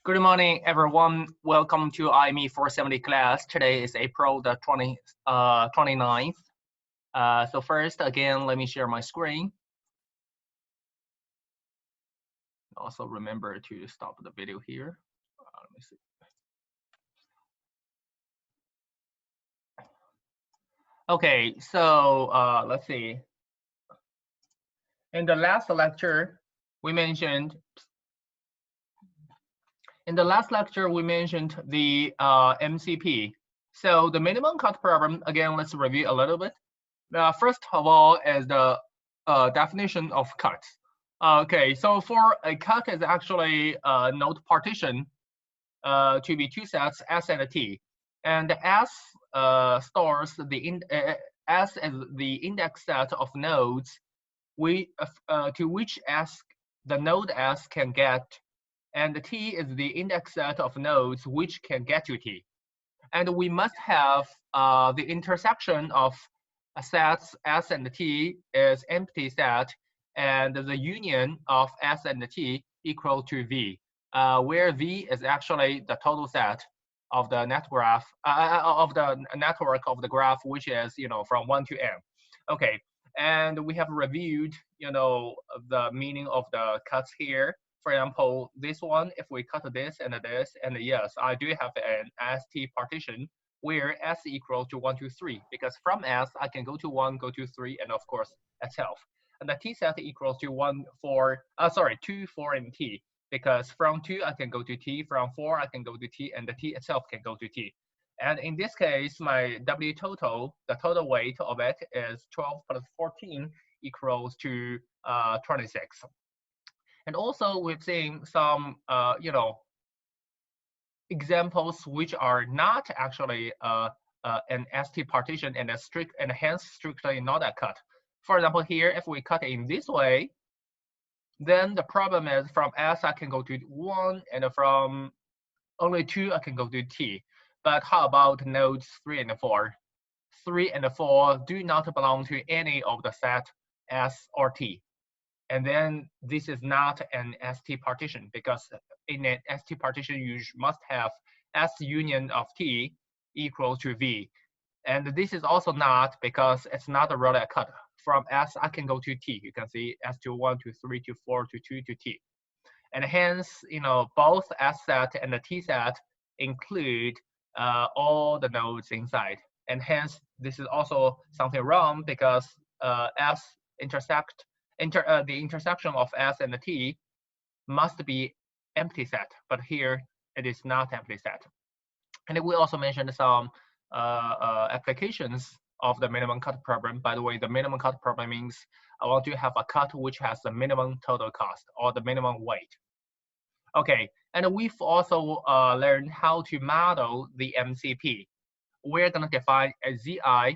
Good morning, everyone. Welcome to IME 470 class. Today is April the 29th. So first, again, let me share my screen. Also remember to stop the video here. Let me see. Okay, so let's see. In the last lecture, we mentioned the MCP. So the minimum cut problem, again, let's review a little bit. First of all is the definition of cut. Okay, so for a cut is actually a node partition to be two sets, S and T. And S stores the S is the index set of nodes to which S the node S can get, and T is the index set of nodes which can get to T. And we must have the intersection of sets S and T is empty set, and the union of S and T equal to V, where V is actually the total set of the network of the graph, which is from 1 to n. Okay, and we have reviewed the meaning of the cuts here. For example, this one, if we cut this, and yes, I do have an ST partition where S equals to 1 to 3, because from S I can go to 1, go to 3, and of course itself. And the T set equals to 2, 4, and T, because from 2 I can go to T, from 4 I can go to T, and the T itself can go to T. And in this case, my W total, the total weight of it is 12 plus 14 equals to 26. And also we've seen some, examples which are not actually an ST partition and hence strictly not a cut. For example, here, if we cut in this way, then the problem is from S I can go to 1, and from only 2 I can go to T. But how about nodes 3 and 4? 3 and 4 do not belong to any of the set S or T. And then this is not an ST partition, because in an ST partition, you must have S union of T equal to V. And this is also not, because it's not a really a cut. From S, I can go to T. You can see S to 1 to 3 to 4 to 2 to T. And hence, both S set and the T set include all the nodes inside. And hence, this is also something wrong, because S the intersection of S and the T must be empty set, but here it is not empty set. And we also mentioned some applications of the minimum cut problem. By the way, the minimum cut problem means I want to have a cut which has the minimum total cost or the minimum weight. Okay, and we've also learned how to model the MCP. We're going to define a ZI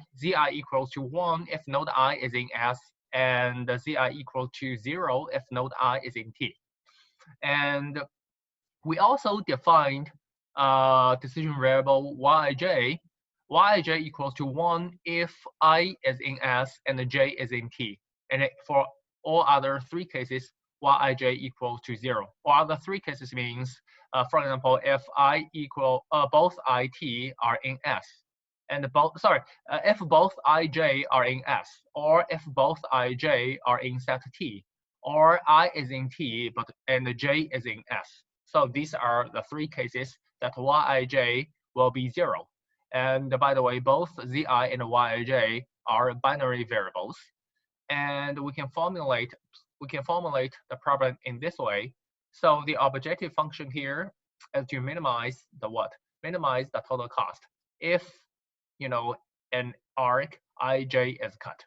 equals to 1 if node I is in S, and the ZI equal to 0 if node I is in T. And we also defined decision variable Yij. Yij equals to 1 if I is in S and J is in T. And for all other 3 cases, Yij equals to 0. Or other 3 cases means, for example, if I equal both IT are in S, and if both ij are in S, or if both ij are in set T, or I is in T and j is in S. So these are the 3 cases that Yij will be 0. And by the way, both Zi and Yij are binary variables, and we can formulate the problem in this way. So the objective function here is to minimize the what? Minimize the total cost if an arc ij is cut.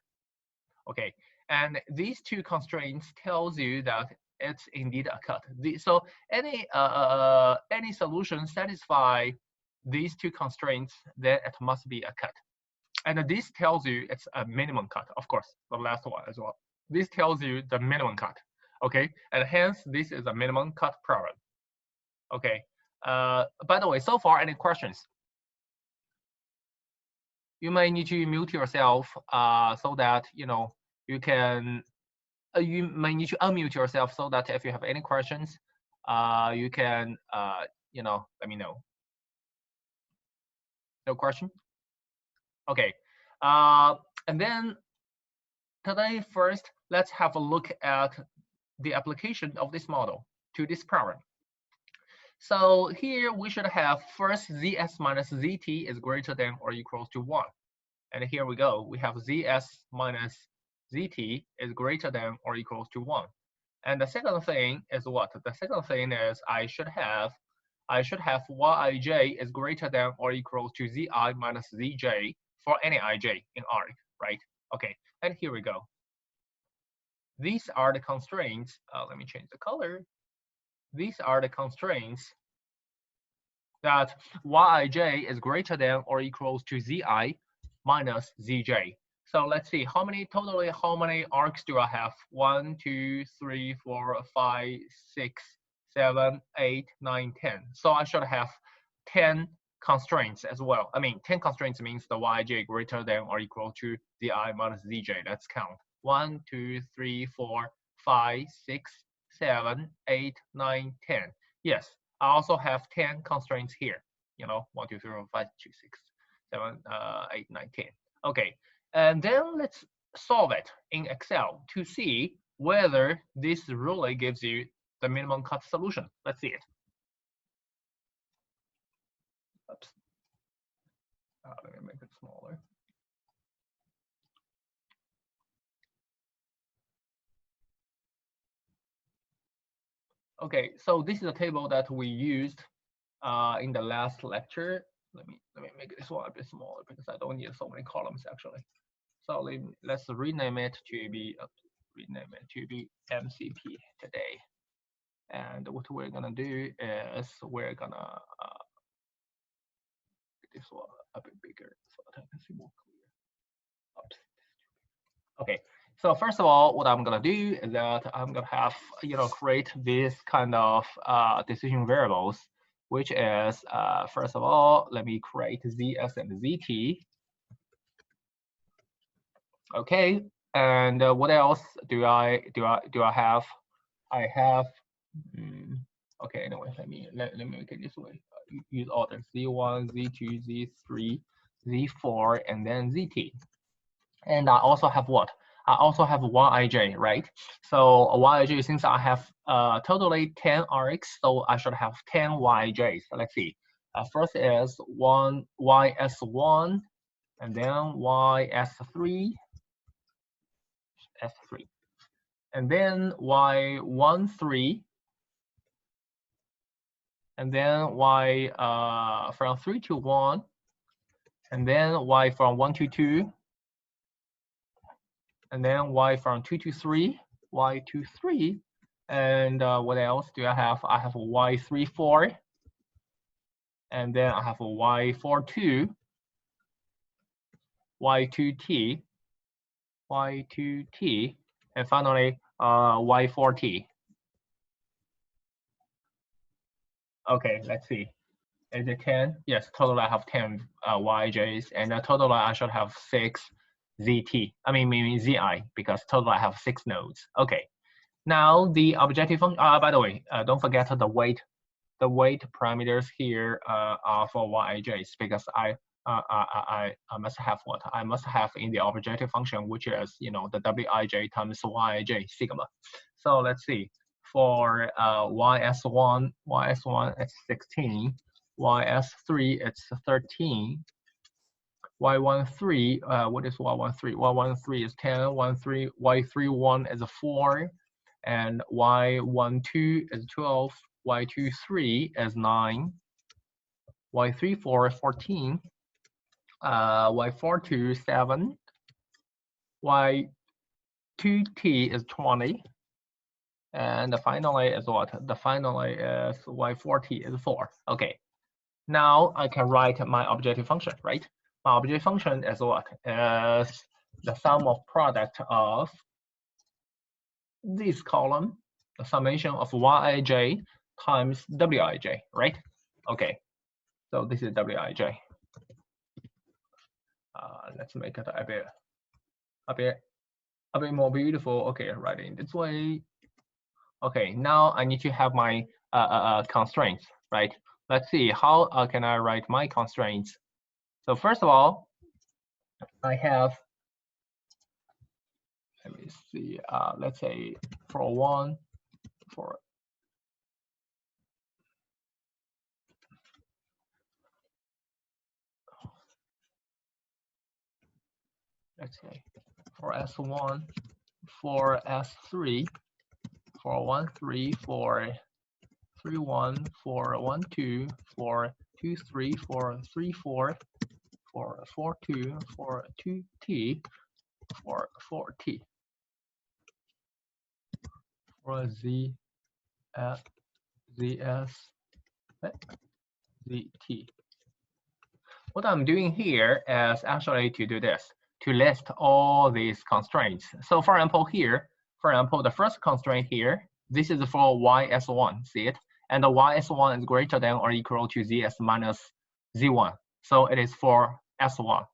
Okay, and these 2 constraints tells you that it's indeed a cut. So any solution satisfy these 2 constraints, then it must be a cut. And this tells you it's a minimum cut, of course, the last one as well. This tells you the minimum cut. Okay, and hence this is a minimum cut problem. Okay, by the way, so far, any questions? You may need to mute yourself so that you may need to unmute yourself so that if you have any questions, you can let me know. No question? Okay. And then today, first, let's have a look at the application of this model to this problem. So here we should have first zs minus zt is greater than or equals to 1. And here we go. We have zs minus zt is greater than or equals to 1. And the second thing is what? The second thing is I should have yij is greater than or equals to zi minus zj for any ij in R, right? Okay, and here we go. These are the constraints. Let me change the color. These are the constraints that yij is greater than or equals to zi minus zj. So let's see how many arcs do I have? 1, 2, 3, 4, 5, 6, 7, 8, 9, 10. So I should have 10 constraints as well. I mean, 10 constraints means the yj greater than or equal to zi minus zj. Let's count. 1, 2, 3, 4, 5, 6, 7, 8, 9, 10. Yes, I also have 10 constraints here. 1, 2, 3, 4, 5, 6, 7, 8, 9, 10. Okay, and then let's solve it in Excel to see whether this really gives you the minimum cut solution. Let's see it. Oops. Let me make it smaller. Okay, so this is a table that we used in the last lecture. Let me make this one a bit smaller because I don't need so many columns actually. So let's rename it to be MCP today. And what we're gonna do is we're gonna make this one a bit bigger so that I can see more clear. Oops. Okay. So first of all, what I'm gonna do is that I'm gonna have create this kind of decision variables, which is first of all, let me create zs and zt. Okay, and what else do I have? I have okay. Anyway, let me make it this way. Use order z1, z2, z3, z4, and then zt. And I also have what? I also have yij, right? So yij, since I have totally 10 Rx, so I should have 10 yjs. So let's see. First is one ys1, and then ys3, S3. And then y13, and then y from 3 to 1, and then y from 1 to 2, and then y from 2 to 3, y to 3, and what else do I have? I have y34, and then I have y42, y2t, y2t, and finally y4t. Okay, let's see. Is it 10? Yes, total I have 10 yjs, and total I should have 6 zt. I mean zi, because total I have 6 nodes. Okay. Now the objective function. By the way, don't forget the weight. The weight parameters here are for yjs because I must have what? I must have in the objective function, which is the wij times yij sigma. So let's see. For ys1 it's 16, ys3 it's 13, y13 what is y13? Y13 is 10, y31 is 4, and y12 is 12, y23 is 9, y34 is 14, y42 is 7, y2t is 20, and finally is what? The finally is y40 is 4. Okay. Now I can write my objective function, right? My objective function is what? Is the sum of product of this column, the summation of yij times wij, right? Okay. So this is wij. Let's make it a bit more beautiful. Okay, write it in this way. Okay, now I need to have my constraints, right? Let's see, how can I write my constraints? So first of all, I have, let me see, let's say for one, for let's say for S1, for S3, for 1, 3, for 3, 1, for 1, 2, for 2, 3, for 3, 4, for 4, 2, for 2t, for 4t, for z, zs, zt. What I'm doing here is actually to do this, to list all these constraints. So for example here, for example, the first constraint here, this is for ys1, see it? And the ys1 is greater than or equal to zs minus z1. So it is for s1.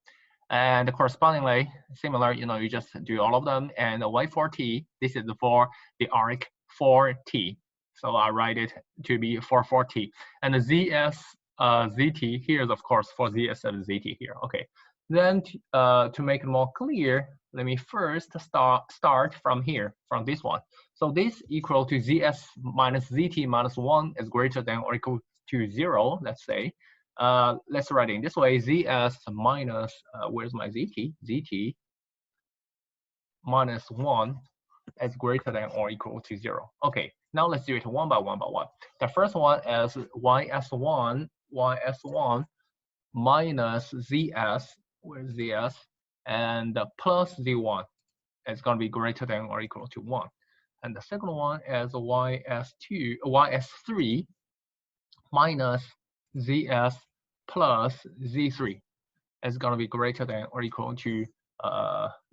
And correspondingly, similar, you just do all of them. And the y4t, this is for the arc 4t. So I write it to be for 4t. And the zs zt here is of course for zs and zt here. Okay. Then to make it more clear, let me first start from here, from this one. So this equal to zs minus zt minus 1 is greater than or equal to 0, let's say. Let's write it in this way, zs minus, where's my zt? Zt minus 1 is greater than or equal to 0. Okay, now let's do it one by one by one. The first one is ys1 minus zs, where's zs, and plus z1 is going to be greater than or equal to 1. And the second one is ys3 minus zs plus z3 is going to be greater than or equal to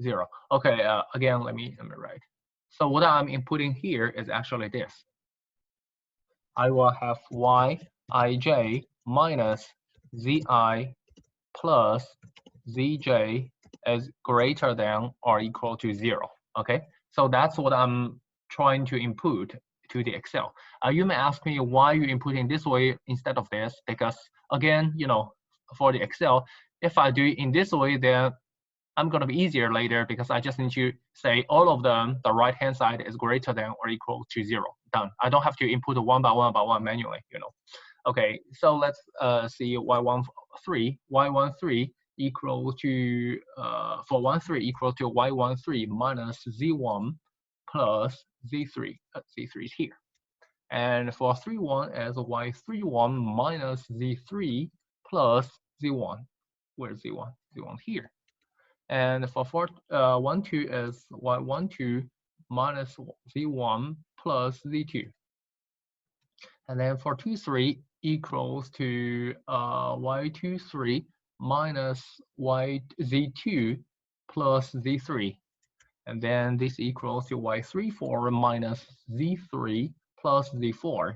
0. Okay, again, let me write. So what I'm inputting here is actually this. I will have yij minus zi plus zj is greater than or equal to 0. Okay, so that's what I'm trying to input to the Excel. You may ask me why you inputting this way instead of this, because again, for the Excel, if I do it in this way, then I'm going to be easier later because I just need to say all of them, the right hand side is greater than or equal to 0. Done. I don't have to input one by one manually, Okay, so let's see y13 equal to, for 1,3 equal to y13 minus z1 plus z3. Z3 is here. And for 3,1 as y31 minus z3 plus z1. Where's z1? Z1 here. And for 1,2 is y12 minus z1 plus z2. And then for 2,3 equals to y23 minus z2 plus z3. And then this equals to y34 minus z3 plus z4.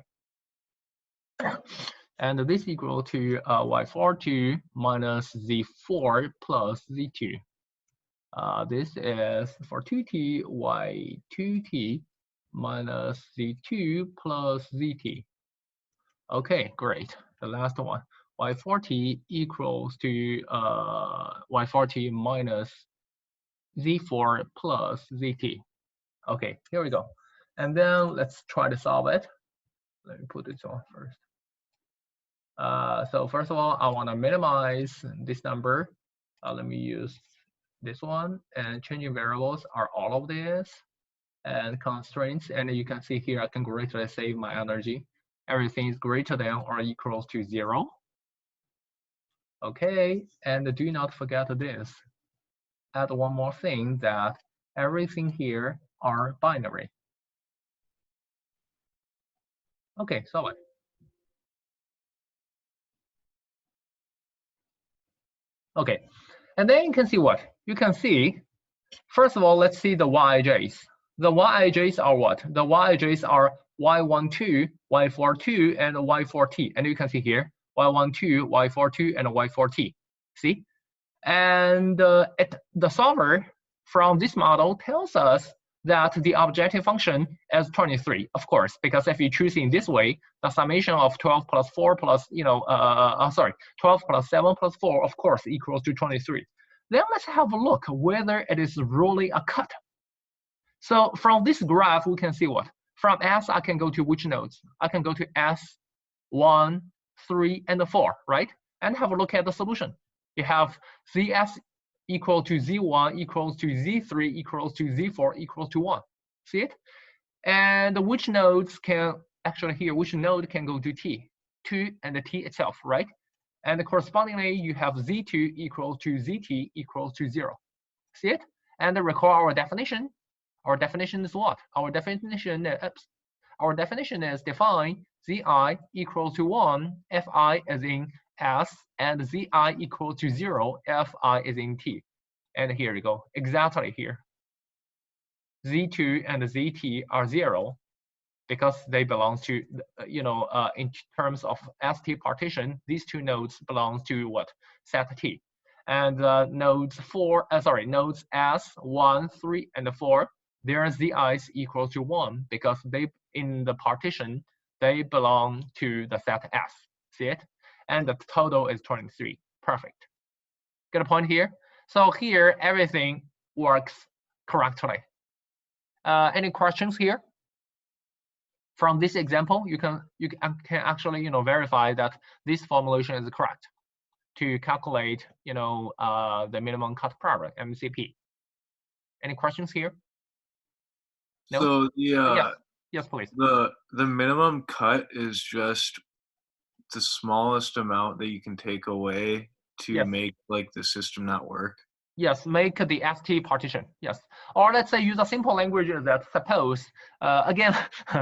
And this equal to y42 minus z4 plus z2. This is for 2t, y2t minus z2 plus zt. Okay, great. The last one, y40 equals to y40 minus z4 plus zt. Okay, here we go. And then let's try to solve it. Let me put this on first. So first of all, I want to minimize this number. Let me use this one, and changing variables are all of this, and constraints. And you can see here, I can greatly save my energy. Everything is greater than or equals to 0. Okay, and do not forget this. Add one more thing, that everything here are binary. Okay, solve it. Okay, and then you can see what? You can see, first of all, let's see the yij's. The yij's are what? The yij's are y12, y42, and y4t. And you can see here, y12, y42, and y4t. See? And the solver from this model tells us that the objective function is 23, of course, because if you choose in this way, the summation of 12 plus 4 plus, 12 plus 7 plus 4, of course, equals to 23. Then let's have a look whether it is really a cut. So from this graph, we can see what? From S, I can go to which nodes? I can go to S1, 3, and 4, right? And have a look at the solution. You have ZS equal to Z1 equals to Z3 equals to Z4 equals to 1. See it? And which nodes can, actually here, which node can go to T? 2 and the T itself, right? And correspondingly, you have Z2 equals to ZT equals to 0. See it? And recall our definition. Our definition is what? Our definition is define Zi equals to 1 if I is in S and Zi equals to 0 if I is in T. And here you go, exactly here. Z2 and ZT are 0 because they belong to, in terms of ST partition, these two nodes belong to what? Set T. And nodes S1, 3, and 4, their Zi's equal to 1 because they, in the partition, they belong to the set S. See it? And the total is 23. Perfect. Get a point here? So here, everything works correctly. Any questions here? From this example, you can actually verify that this formulation is correct to calculate the minimum cut problem, MCP. Any questions here? No? So the yes, please. The minimum cut is just the smallest amount that you can take away to make like the system not work. Yes, make the ST partition. Yes, or let's say use a simple language that suppose again,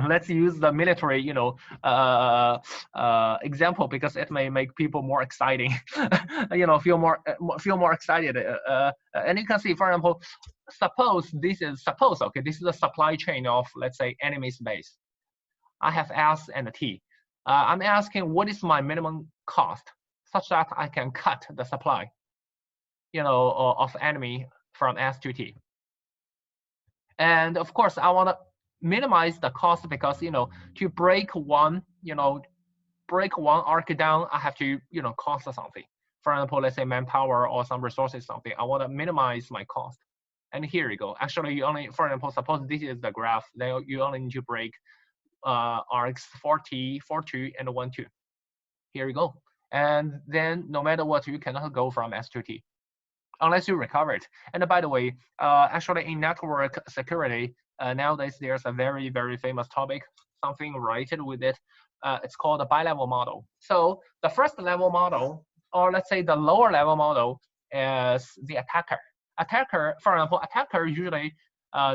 let's use the military example because it may make people more exciting. Feel more excited. And you can see, for example, this is a supply chain of, let's say, enemy's base. I have S and T. I'm asking what is my minimum cost such that I can cut the supply of enemy from S to T. And of course, I want to minimize the cost because to break one arc down, I have to cost something. For example, let's say manpower or some resources, something. I want to minimize my cost. And here you go. Actually, you only, for example, suppose this is the graph. Then you only need to break arcs 4T, 4.2, and 1.2. Here you go. And then no matter what, you cannot go from S to T unless you recover it. And by the way, actually in network security, nowadays there's a very, very famous topic, something related with it. It's called a bi-level model. So the first level model, or let's say the lower level model, is the attacker. For example, attacker usually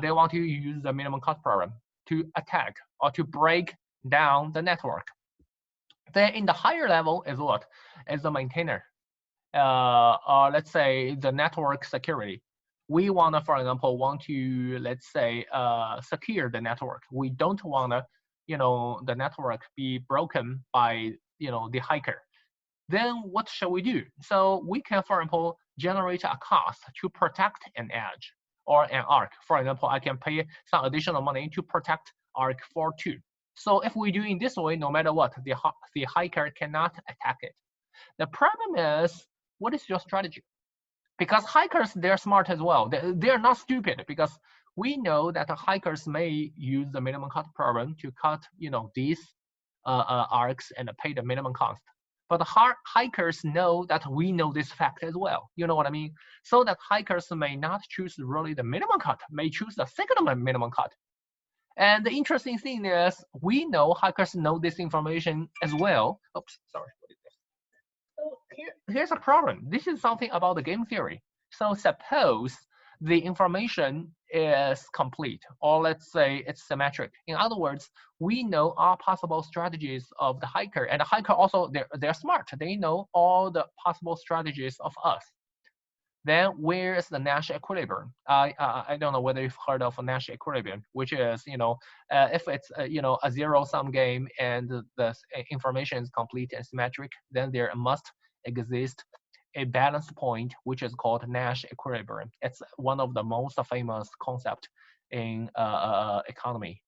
they want to use the minimum cut problem to attack or to break down the network. Then in the higher level is what? Is the maintainer. Or let's say the network security. We want to, for example, let's say, secure the network. We don't want to, the network be broken by, the hiker. Then what shall we do? So we can, for example, generate a cost to protect an edge or an arc. For example, I can pay some additional money to protect arc 4.2. So if we do in this way, no matter what, the hiker cannot attack it. The problem is, what is your strategy? Because hikers, they're smart as well. They're not stupid because we know that the hikers may use the minimum cut problem to cut, these arcs and pay the minimum cost. But the hikers know that we know this fact as well. You know what I mean? So that hikers may not choose really the minimum cut, may choose the second minimum cut. And the interesting thing is, we know hikers know this information as well. Oops, sorry. So here's a problem. This is something about the game theory. So suppose the information is complete, or let's say it's symmetric. In other words, we know all possible strategies of the hiker, and the hiker also, they're smart. They know all the possible strategies of us. Then where is the Nash equilibrium? I don't know whether you've heard of a Nash equilibrium, which is, if it's a zero-sum game and the information is complete and symmetric, then there must exist a balance point, which is called Nash equilibrium. It's one of the most famous concepts in economy.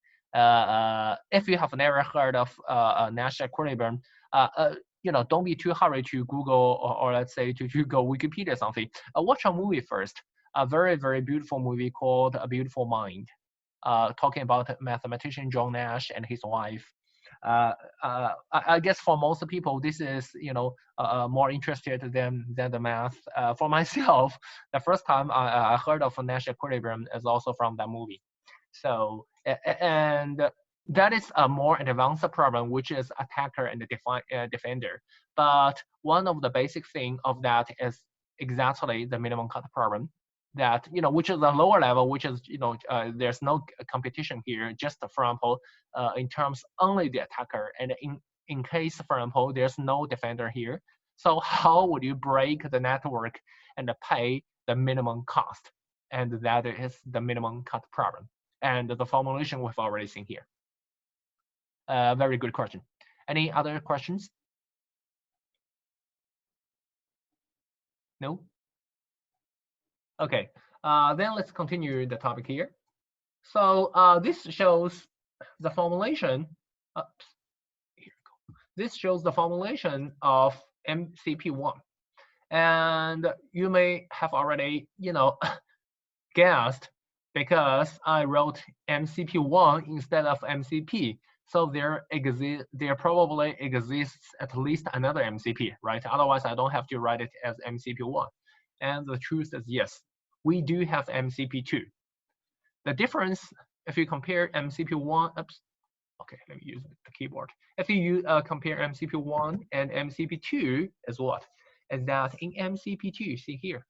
If you have never heard of Nash equilibrium, don't be too hurried to Google or let's say to go Wikipedia or something. Watch a movie first. A very, very beautiful movie called A Beautiful Mind, talking about mathematician John Nash and his wife. I guess for most people, this is more interested than the math. For myself, the first time I heard of Nash equilibrium is also from that movie. So and that is a more advanced problem, which is attacker and defender. But one of the basic thing of that is exactly the minimum cut problem. That which is a lower level, which is there's no competition here. Just for example, in terms only the attacker, and in case for example there's no defender here. So how would you break the network and pay the minimum cost? And that is the minimum cut problem. And the formulation we've already seen here. Very good question. Any other questions? No? Okay, then let's continue the topic here. So this shows the formulation. Here we go. This shows the formulation of MCP1. And you may have already, guessed, because I wrote MCP1 instead of MCP. So there probably exists at least another MCP, right? Otherwise, I don't have to write it as MCP1. And the truth is yes, we do have MCP2. The difference, if you compare MCP1, okay, let me use the keyboard. If you compare MCP1 and MCP2, is what? Is that in MCP2, see here.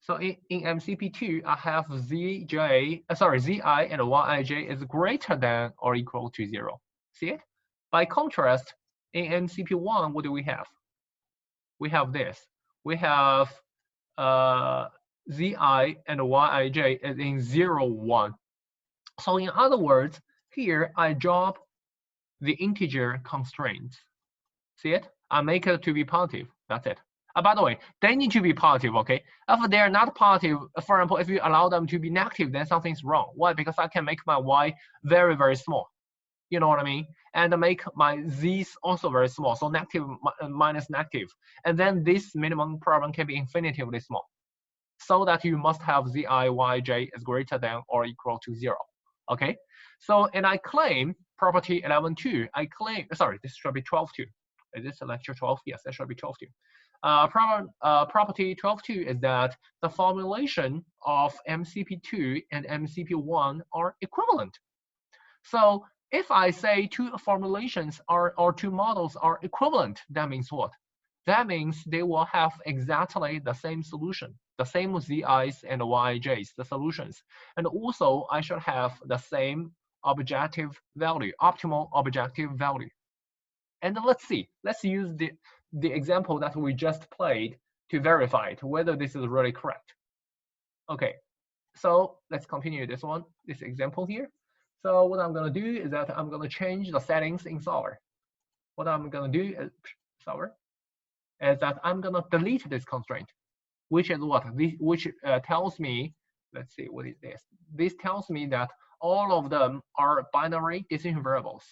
So in MCP2, I have Zi and Yij is greater than or equal to 0. See it? By contrast, in MCP1, what do we have? We have this. We have Zi and Yij is in 0, 1. So in other words, here I drop the integer constraints. See it? I make it to be positive. That's it. By the way, they need to be positive, okay? If they're not positive, for example, if you allow them to be negative, then something's wrong. Why? Because I can make my y very, very small. You know what I mean? And make my z's also very small. So negative minus negative. And then this minimum problem can be infinitively small. So that you must have zi, yj is greater than or equal to 0. Okay? So, and I claim property 11.2. I claim, sorry, this should be 12.2. Is this lecture 12? Yes, that should be 12.2. Property 12.2 is that the formulation of MCP2 and MCP1 are equivalent. So if I say two formulations or two models are equivalent, that means what? That means they will have exactly the same solution, the same ZIs and YJs, the solutions. And also I should have the same objective value, optimal objective value. And let's see, let's use the example that we just played to verify it, whether this is really correct. Okay, so let's continue this example here. So what I'm gonna do is that I'm gonna change the settings in Solver. What I'm gonna do is, Solver, is that I'm gonna delete this constraint, which is what? Which tells me, let's see, what is this? This tells me that all of them are binary decision variables.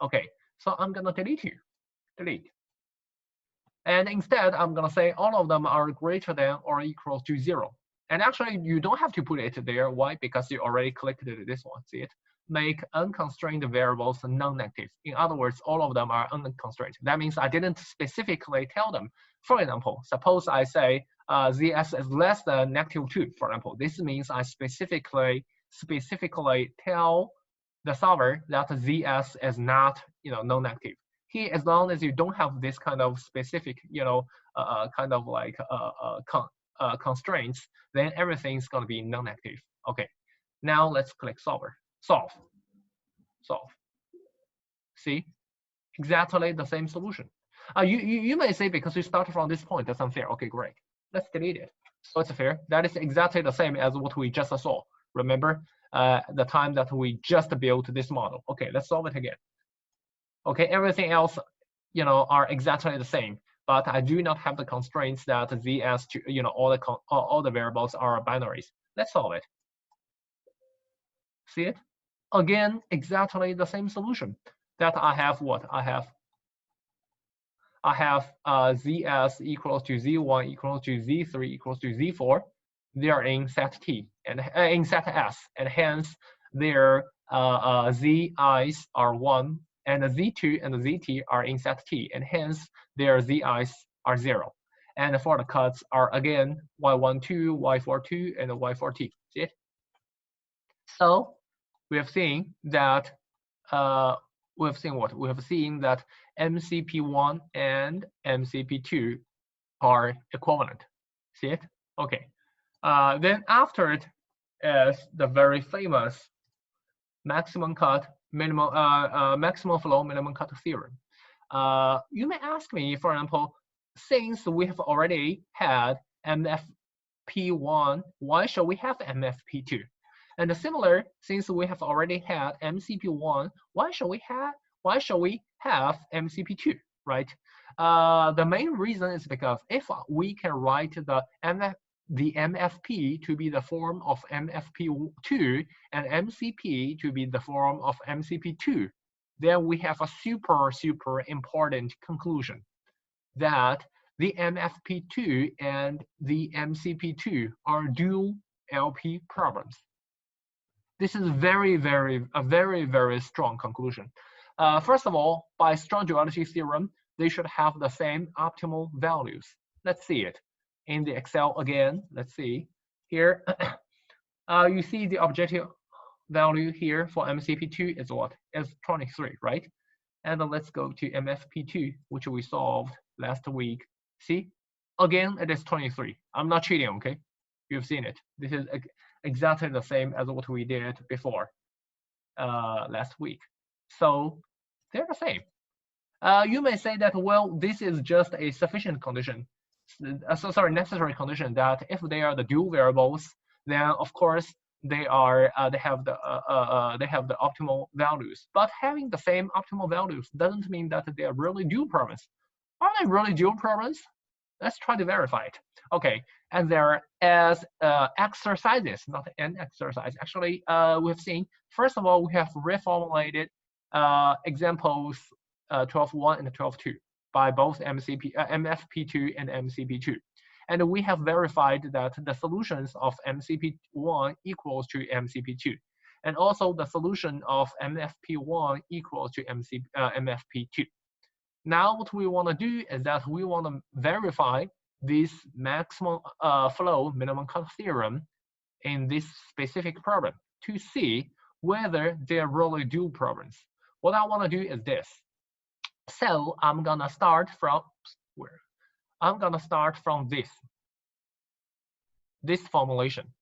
Okay, so I'm gonna delete here, delete. And instead, I'm gonna say all of them are greater than or equal to 0. And actually, you don't have to put it there. Why? Because you already clicked this one, see it? Make unconstrained variables non-negative. In other words, all of them are unconstrained. That means I didn't specifically tell them. For example, suppose I say ZS is less than -2, for example. This means I specifically tell the solver that ZS is not, non-negative. Here, as long as you don't have this kind of specific, kind of like constraints, then everything's going to be non-negative. Okay, now let's click solver. Solve. See, exactly the same solution. You may say because you started from this point, that's unfair. Okay, great. Let's delete it. So it's fair. That is exactly the same as what we just saw. Remember the time that we just built this model. Okay, let's solve it again. Okay, everything else, are exactly the same, but I do not have the constraints that ZS to, all the variables are binaries. Let's solve it. See it? Again, exactly the same solution. That I have what? I have zs equals to z1 equals to z3 equals to z4. They are in set T and in set S, and hence their zi's are 1, and the z2 and the zt are in set T, and hence their zi's are 0. And for the cuts are again y12, y42, and y4t. See it? So we have seen that we have seen what? We have seen that MCP1 and MCP2 are equivalent. See it? Okay. Then after it is the very famous maximum cut, maximum flow, minimum cut theorem. You may ask me, for example, since we have already had MFP1, why should we have MFP2? And similar, since we have already had MCP1, why should we have MCP2, right? The main reason is because if we can write the MFP to be the form of MFP2 and MCP to be the form of MCP2, then we have a super important conclusion that the MFP2 and the MCP2 are dual LP problems. This is a very strong conclusion. First of all, by strong duality theorem, they should have the same optimal values. Let's see it in the Excel again. Let's see here. You see the objective value here for MCP2 is what? Is 23, right? And then let's go to MFP2, which we solved last week. See, again, it is 23. I'm not cheating, okay? You've seen it. This is exactly the same as what we did before last week. So they're the same. You may say that, well, this is just a sufficient condition. Necessary condition that if they are the dual variables, then of course they are they have the optimal values. But having the same optimal values doesn't mean that they are really dual problems. Are they really dual problems? Let's try to verify it. Okay, and there as exercises, not an exercise. Actually, we've seen, first of all, we have reformulated examples 12.1 and 12.2 by both MFP2 and MCP2. And we have verified that the solutions of MCP1 equals to MCP2. And also the solution of MFP1 equals to MFP2. Now what we want to do is that we want to verify this maximum flow minimum cut theorem in this specific problem to see whether they're really dual problems. What I want to do is this. So I'm gonna start from where? I'm gonna start from this formulation,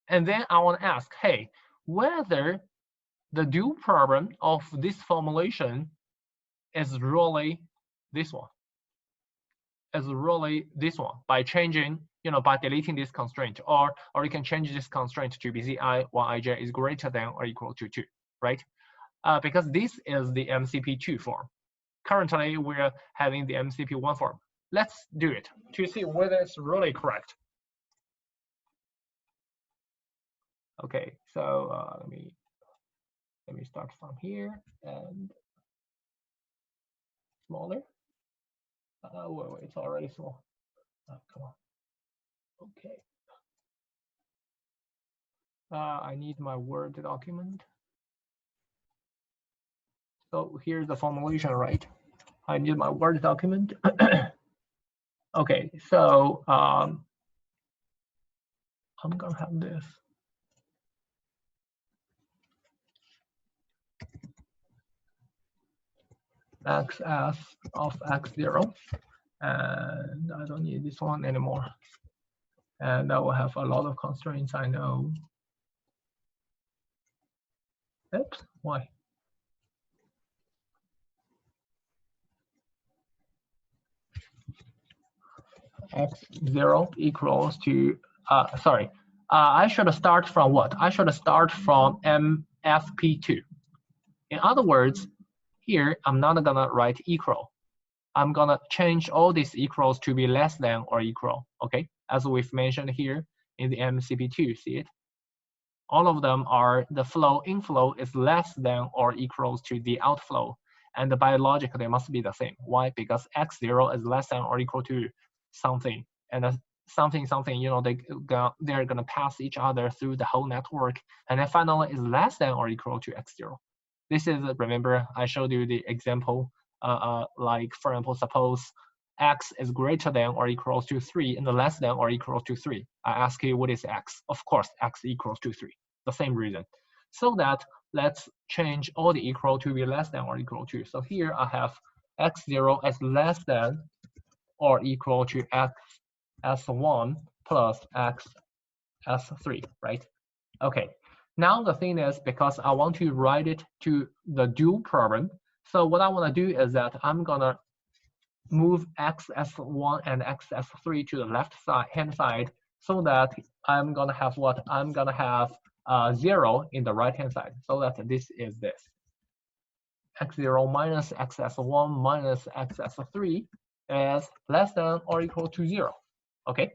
and then I want to ask, hey, whether the dual problem of this formulation is really this one. Is really this one by changing, by deleting this constraint, or you can change this constraint to be zi yij is greater than or equal to 2, right? Because this is the MCP2 form. Currently, we're having the MCP1 form. Let's do it to see whether it's really correct. Okay, so let me start from here and smaller. Wait, it's already small. Come on. Okay. I need my Word document. So here's the formulation, right? I need my Word document. Okay, so I'm gonna have this. XS of x0, and I don't need this one anymore. And I will have a lot of constraints, I know. Oops, why? X0 equals to, I should start from what? I should start from MFP2. In other words, here, I'm not gonna write equal. I'm gonna change all these equals to be less than or equal, okay? As we've mentioned here in the MCP2, see it? all of them are the inflow is less than or equals to the outflow. And biologically, they must be the same. Why? Because x0 is less than or equal to something. And something, you know, they're going to pass each other through the whole network. And then finally is less than or equal to x0. This is, remember, I showed you the example, like, for example, suppose x is greater than or equals to 3 and less than or equals to 3. I ask you, what is x? Of course, x equals to 3. The same reason. So that let's change all the equal to be less than or equal to. So here I have x0 as less than or equal to x s1 plus x s3, right? Okay. Now the thing is, because I want to write it to the dual problem, so what I want to do is that I'm gonna move xs1 and xs3 to the left hand side, so that I'm gonna have what? I'm gonna have 0 in the right hand side, so that this is this. x0 minus xs1 minus xs3 is less than or equal to 0. Okay.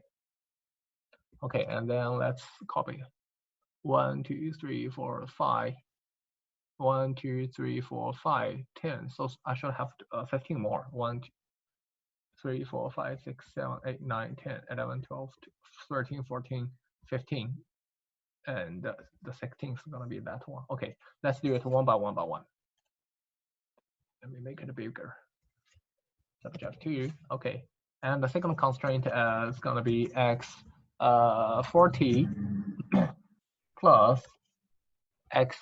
Okay, and then let's copy. 1, 2, 3, 4, 5. 1, 2, 3, 4, 5, 10. So I should have 15 more. 1, 2, 3, 4, 5, 6, 7, 8, 9, 10, 11, 12, 13, 14, 15. And the 16th is going to be that one. Okay, let's do it one by one by one. Let me make it bigger. Subject 2. Okay, and the second constraint is going to be x 40 plus x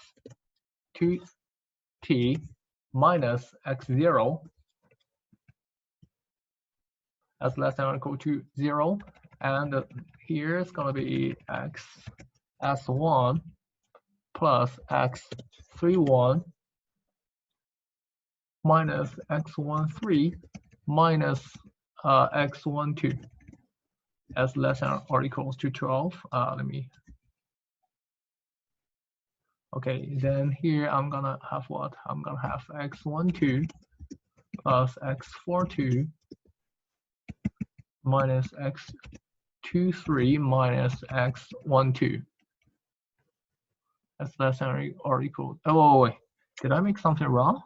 2t minus x0 as less than or equal to 0. And here it's going to be x s1 plus x31 minus x13 minus x12 as less than or equals to 12. Okay, then here I'm gonna have what? I'm gonna have x12 plus x42 minus x23 minus x12 as less than or equal. Oh wait, did I make something wrong?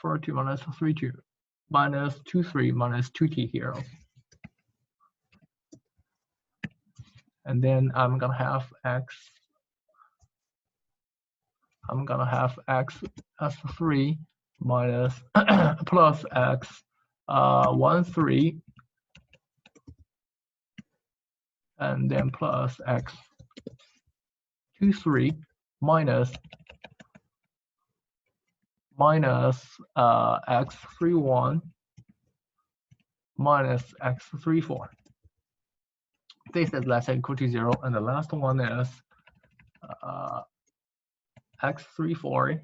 42 minus 32 minus 23 minus 2t here. And then I'm gonna have x s3 minus plus x 13 and then plus x 23 minus x31 minus x34. This is less than or equal to 0, and the last one is x34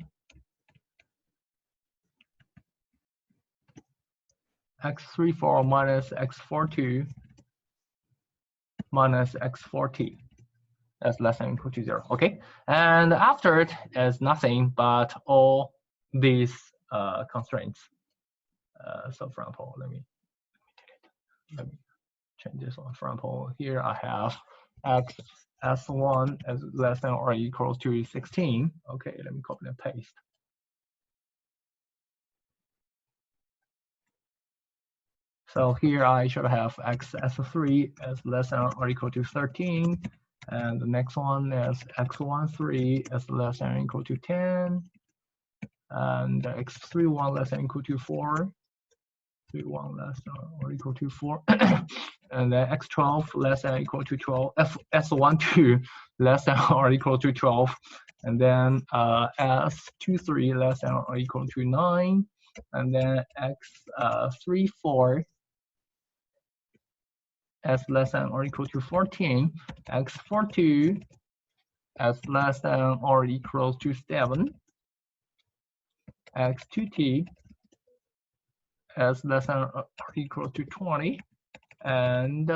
minus x42 minus x40 as less than or equal to 0. Okay, and after it is nothing but all these constraints. So for example, let me change this one. For example, here I have x s1 as less than or equals to 16. Okay, let me copy and paste. So here I should have x s3 as less than or equal to 13. And the next one is x13 as less than or equal to 10. And x31 less than or equal to 4. 31 less than or equal to 4. And then x12 less than or equal to 12. S12 less than or equal to 12. And then s23 less than or equal to 9. And then x34 as less than or equal to 14. x42 as less than or equal to 7. x2t as less than or equal to 20, and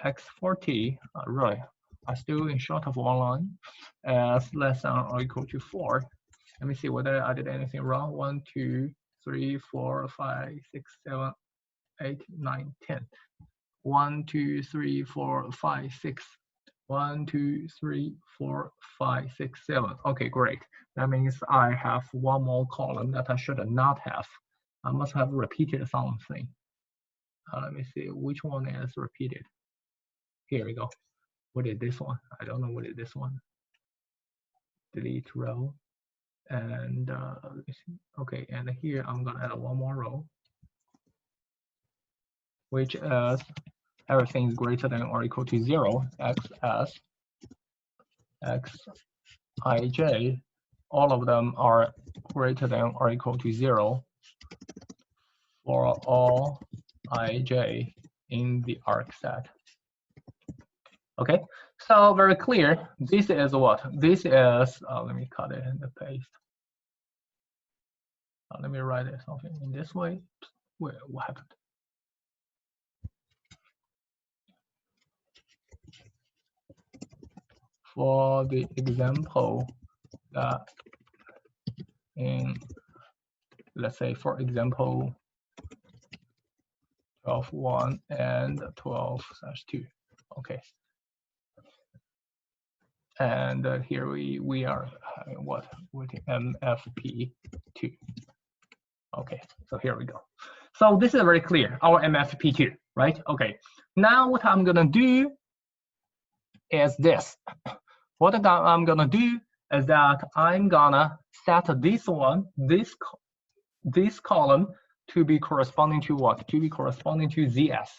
x40, really, I'm still in short of one line, as less than or equal to 4. Let me see whether I did anything wrong. 1, 2, 3, 4, 5, 6, 7, 8, 9, 10. 1, 2, 3, 4, 5, 6. 1, 2, 3, 4, 5, 6, 7. Okay, great. That means I have one more column that I should not have. I must have repeated something. Let me see which one is repeated. Here we go. What is this one? I don't know what is this one. Delete row. And let me see. Okay, and here I'm gonna add one more row, which is everything is greater than or equal to 0, xs, xij, all of them are greater than or equal to 0 for all ij in the arc set. Okay, so very clear. This is what? This is, let me cut it and paste. Let me write it something in this way. Wait, what happened? For the example that in, let's say, for example, 12.1 and 12/2. Okay. And here we are what with MFP2. Okay, so here we go. So this is very clear, our MFP2, right? Okay. Now what I'm gonna do is this. What I'm gonna do is that I'm gonna set this one, this column to be corresponding to what? To be corresponding to ZS.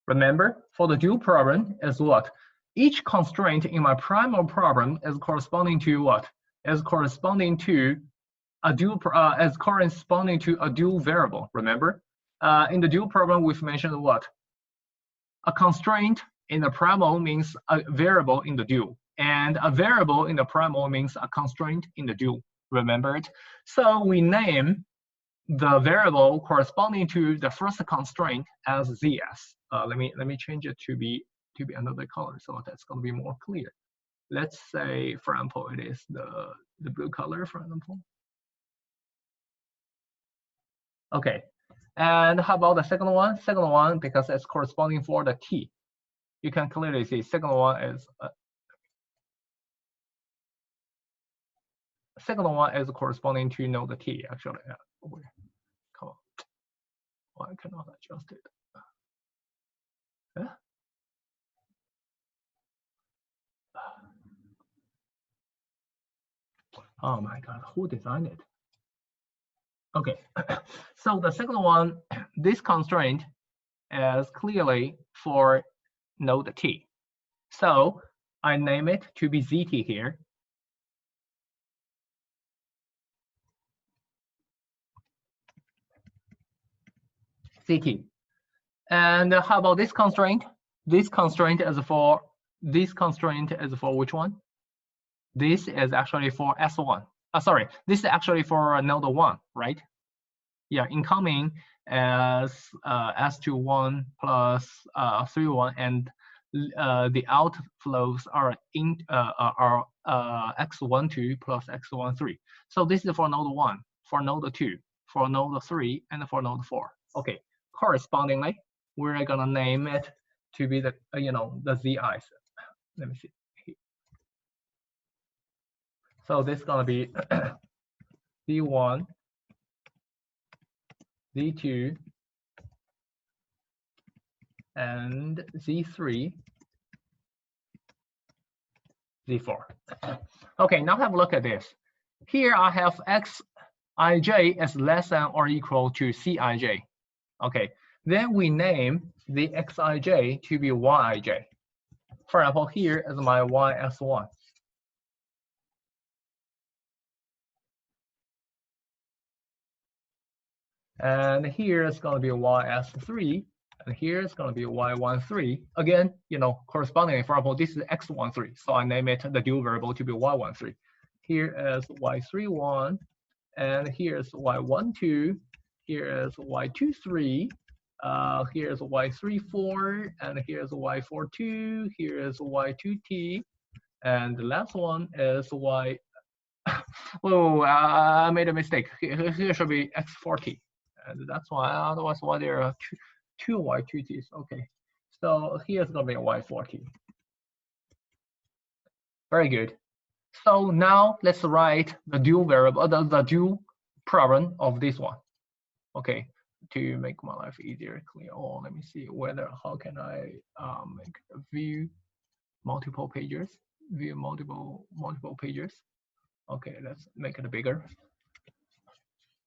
Remember, for the dual problem is what? Each constraint in my primal problem is corresponding to what? Is corresponding to a dual corresponding to a dual variable. Remember, in the dual problem we've mentioned what? A constraint in the primal means a variable in the dual, and a variable in the primal means a constraint in the dual. Remember it? So we name the variable corresponding to the first constraint as ZS. Let me change it to be another color, so that's going to be more clear. Let's say, for example, it is the blue color, for example. Okay, and how about the second one? Second one, because it's corresponding for the T. You can clearly see second one is corresponding to node T. Actually, come on, why I cannot adjust it? Yeah. Oh my God, who designed it? Okay, so the second one, this constraint is clearly for node T. So I name it to be ZT here. ZT. And how about this constraint? This constraint is for which one? This is actually for S1. Sorry, this is actually for node 1, right? Yeah, incoming as S21 plus 31, and the outflows are X12 plus X13. So this is for node 1, for node 2, for node 3, and for node 4. Okay, correspondingly, we're gonna name it to be the the ZIs. Let me see. So this is gonna be Z1, Z2, and Z3, Z4. Okay, now have a look at this. Here I have Xij is less than or equal to Cij. Okay, then we name the Xij to be Yij. For example, here is my YS1. And here is going to be YS3, and here is going to be Y13. Again, correspondingly, for example, this is X13, so I name it the dual variable to be Y13. Here is Y31, and here is Y12, here is Y23, here is Y34, and here is Y42, here is Y2T, and the last one is Y. Oh, I made a mistake. Here should be X40. And that's why, otherwise, why there are two Y2Ts. Okay, So here's going to be a y40. Very good. So now let's write the dual variable, the dual problem of this one. Okay, to make my life easier, clear. Oh, let me see how can I make a view multiple pages, view multiple pages. Okay, let's make it bigger.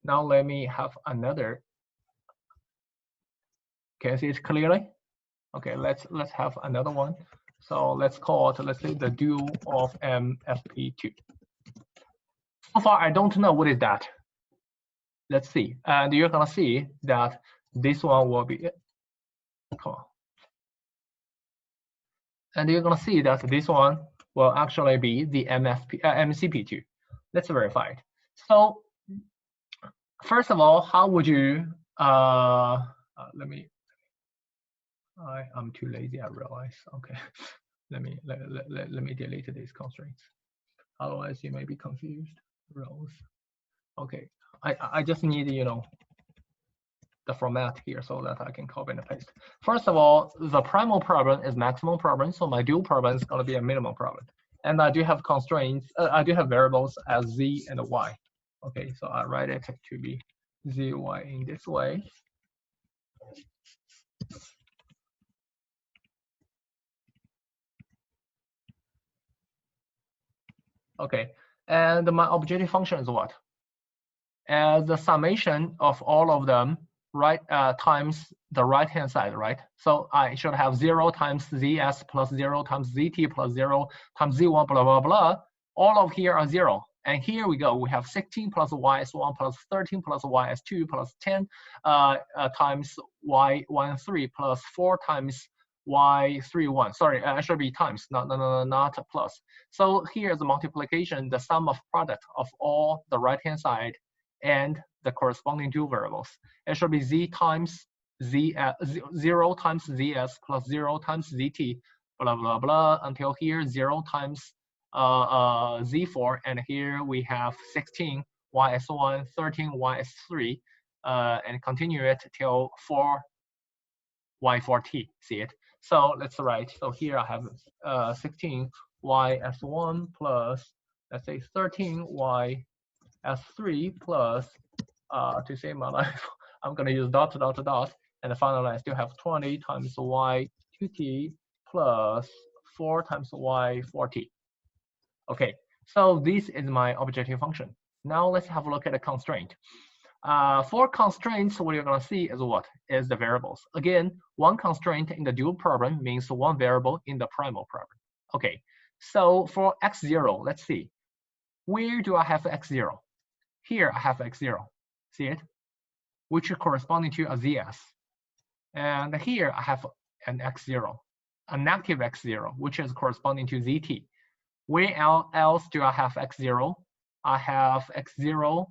Now let me have another. Can you see it clearly? Okay, let's have another one. So let's call it, let's say, the dual of MFP2. So far, I don't know what is that. Let's see. And you're gonna see that this one will be, come on. And you're gonna see that this one will actually be the MCP2. Let's verify it. So first of all, how would you, I'm too lazy, I realize. Okay, let me delete these constraints. Otherwise, you may be confused. Rows. Okay, I just need, you know, the format here so that I can copy and paste. First of all, the primal problem is maximum problem, so my dual problem is going to be a minimum problem. And I do have constraints, I do have variables as z and y. Okay, so I write it to be zy in this way. Okay, and my objective function is what? As the summation of all of them, right, times the right-hand side, right? So I should have 0 times zs plus 0 times zt plus 0 times z1, blah, blah, blah. All of here are 0. And here we go. We have 16 plus ys1 plus 13 plus ys2 plus 10 times y13 plus 4 times y31. Sorry, it should be times, not plus. So here's the multiplication, the sum of product of all the right-hand side and the corresponding dual variables. It should be z times z, 0 times zs plus 0 times zt, blah, blah, blah, until here 0 times z4, and here we have 16 ys1, 13 ys3, and continue it till 4 y4t, see it? So let's write, so here I have 16 ys1 plus, let's say 13 ys3 plus, to save my life, I'm gonna use dot, dot, dot, and finally I still have 20 times y2t plus 4 times y4t. Okay, so this is my objective function. Now let's have a look at a constraint. For constraints, what you're gonna see is what? Is the variables. Again, one constraint in the dual problem means one variable in the primal problem. Okay, so for x0, let's see. Where do I have x0? Here I have x0, see it? Which is corresponding to a zs. And here I have an x0, a negative x0, which is corresponding to zt. Where else do I have x0? I have x0,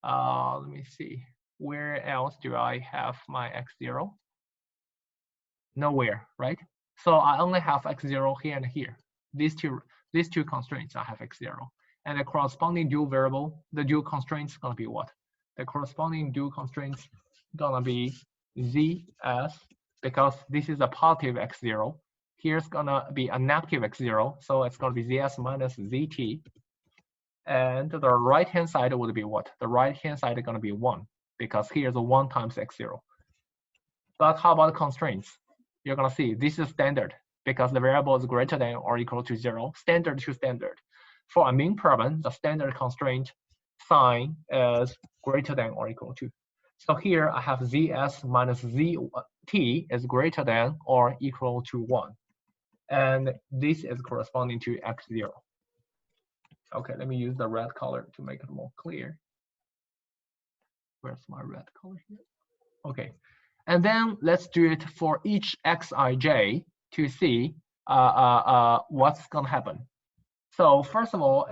let me see. Where else do I have my x0? Nowhere, right? So I only have x0 here and here. These two constraints, I have x0. And the corresponding dual variable, the dual constraint is gonna be what? The corresponding dual constraints gonna be zs, because this is a positive x0. Here's gonna be a negative x0, so it's gonna be zs minus zt. And the right-hand side would be what? The right-hand side is gonna be 1, because here's a 1 times x0. But how about constraints? You're gonna see this is standard, because the variable is greater than or equal to 0, standard to standard. For a mean problem, the standard constraint sign is greater than or equal to. So here I have zs minus zt is greater than or equal to 1. And this is corresponding to x0. Okay, let me use the red color to make it more clear. Where's my red color here? Okay, and then let's do it for each xij to see what's gonna happen. So first of all,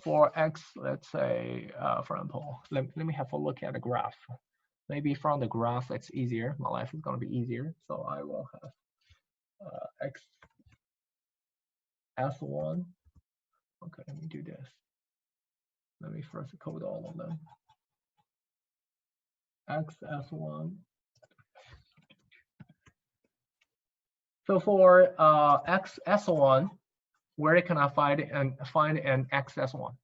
for x, let's say, for example, let me have a look at the graph. Maybe from the graph, it's easier. My life is gonna be easier. So I will have x s1. Okay, let me do this. Let me first code all of them. xs1. So for xs1, where can I find an xs1?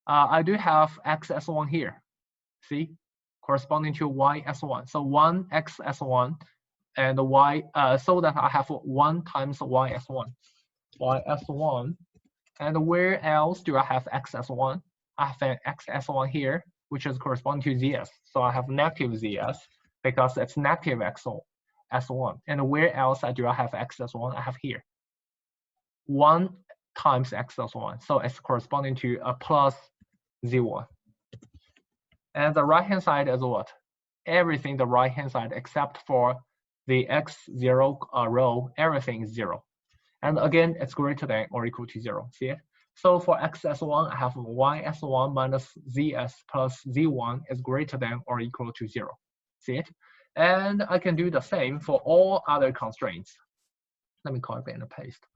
I do have xs1 here. See, corresponding to ys1. So 1 xs1 and y, so that I have 1 times ys1. ys1. And where else do I have xs1? I have an xs1 here, which is corresponding to zs. So I have negative zs because it's negative s1. And where else do I have xs1? I have here 1 times xs1. So it's corresponding to a plus z1. And the right-hand side is what? Everything the right-hand side except for the x0 row, everything is 0. And again, it's greater than or equal to 0. See it? So for xs1, I have ys1 minus zs plus z1 is greater than or equal to 0. See it? And I can do the same for all other constraints. Let me copy and paste.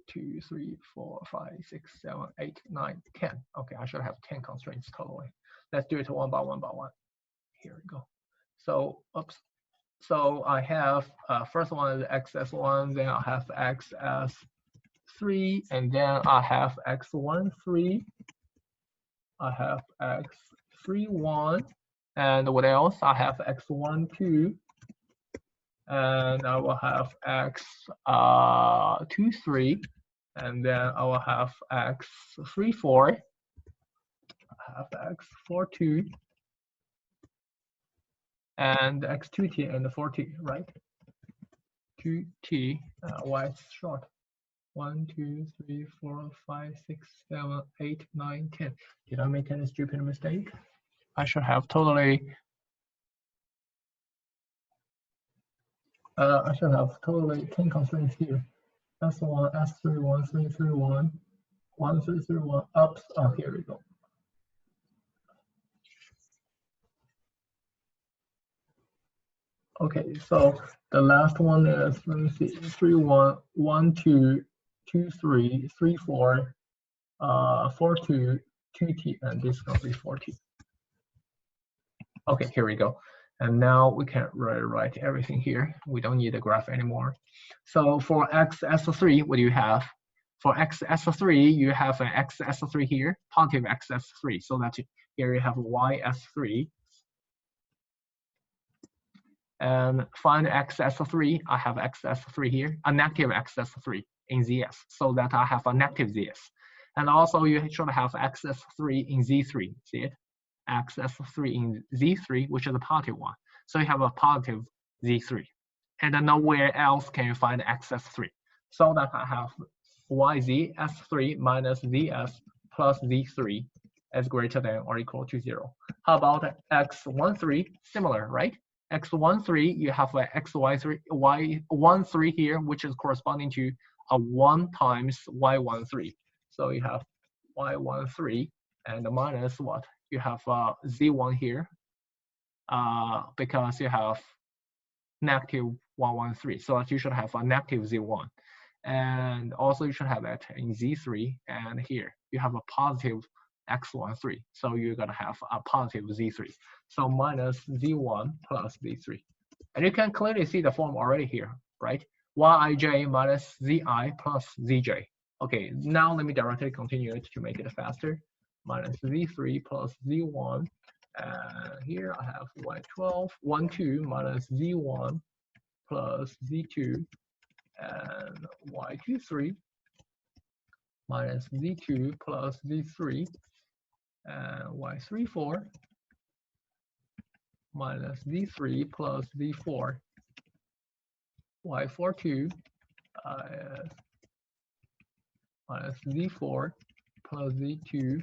2, 3, 4, 5, 6, 7, 8, 9, 10. Okay, I should have 10 constraints totally. Let's do it one by one by one. Here we go. So, oops. So I have first one is xs1, then I have xs3, and then I have x13. I have x31, and what else? I have x12, and I will have x23, and then I will have x34. I have x42. And x2t and 4t, right? 2t, y is short. 1, 2, 3, 4, 5, 6, 7, 8, 9, 10. Did I make any stupid mistake? I should have totally. I should have totally 10 constraints here. S1, S31, 331, 1331. Oops. Oh, here we go. Okay, so the last one is, let me see, 3, 1, 1, 2, 2, 3, 3, 4, 4, 2, 2t, and this is going to be 4t. Okay, here we go. And now we can rewrite everything here. We don't need the graph anymore. So for xs3, what do you have? For xs3, you have an xs3 here, positive xs3. So that here you have ys3. And find xs3, I have xs3 here, a negative xs3 in zs, so that I have a negative zs. And also you should have xs3 in z3, see it? xs3 in z3, which is a positive one. So you have a positive z3. And then nowhere else can you find xs3. So that I have yz s3 minus zs plus z3 is greater than or equal to 0. How about x13? Similar, right? x13, you have a xy3, y13 here, which is corresponding to a 1 times y13. So you have y13 and minus what? You have z1 here because you have negative 113. So you should have a negative z1. And also you should have that in z3. And here you have a positive x13. So you're going to have a positive z3. So minus z1 plus z3. And you can clearly see the form already here, right? Yij minus zi plus zj. Okay, now let me directly continue it to make it faster. Minus z3 plus z1. Here I have y12, 1, 2 minus z1 plus z2. And y23 minus z2 plus z3. And y34 minus z3 plus z4. y42 minus z4 plus z2.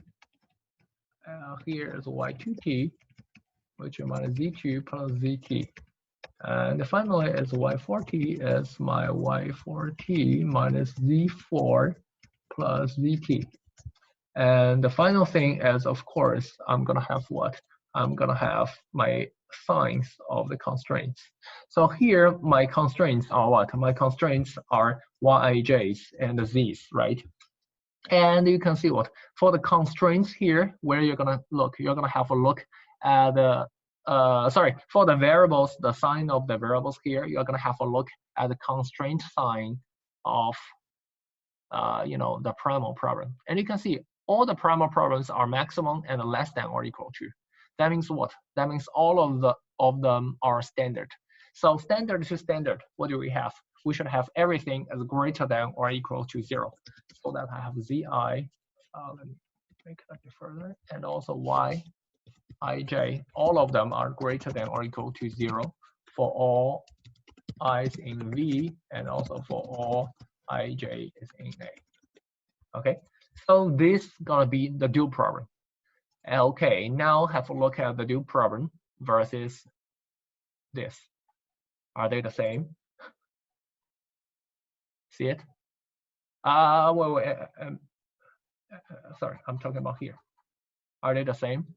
Here is y2t, which is minus z2 plus zt. And finally, is y4t is my y4t minus z4 plus zt. And the final thing is, of course, I'm going to have what? I'm going to have my signs of the constraints. So here, my constraints are what? My constraints are yij's and z's, right? And you can see what? For the constraints here, where you're going to look, you're going to have a look at the sorry, for the variables, the sign of the variables here, you're gonna have a look at the constraint sign of the primal problem. And you can see all the primal problems are maximum and less than or equal to. That means what? That means all of them are standard. So standard to standard, what do we have? We should have everything as greater than or equal to 0. So that I have zi, let me make it a bit further, and also yij, all of them are greater than or equal to 0 for all i's in V, and also for all ij is in A. Okay, so this is gonna be the dual problem. Okay, now have a look at the dual problem versus this. Are they the same? See it? Sorry, I'm talking about here. Are they the same?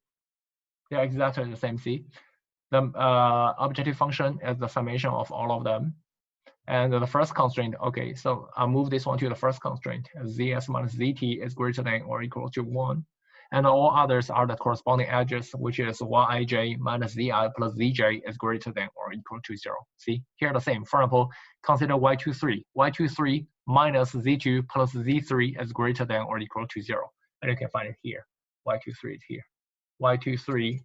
They are exactly the same. See, the objective function is the summation of all of them. And the first constraint, okay, so I'll move this one to the first constraint. Zs minus zt is greater than or equal to 1. And all others are the corresponding edges, which is yij minus zi plus zj is greater than or equal to 0. See, here the same. For example, consider y23. y23 minus z2 plus z3 is greater than or equal to 0. And you can find it here. y23 is here. y23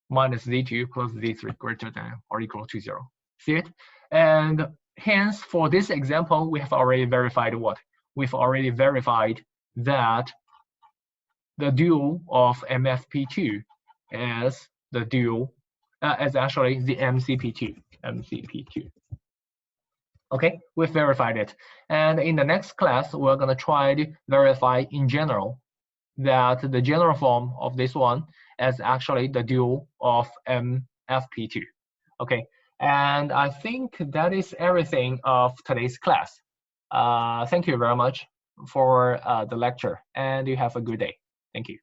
minus z2 plus z3 greater than or equal to 0. See it? And hence, for this example, we have already verified what? We've already verified that the dual of MFP2 is the dual, is actually the MCP2. Okay, we've verified it. And in the next class, we're gonna try to verify in general that the general form of this one is actually the dual of MFP2. Okay, and I think that is everything of today's class. Thank you very much for the lecture, and you have a good day. Thank you.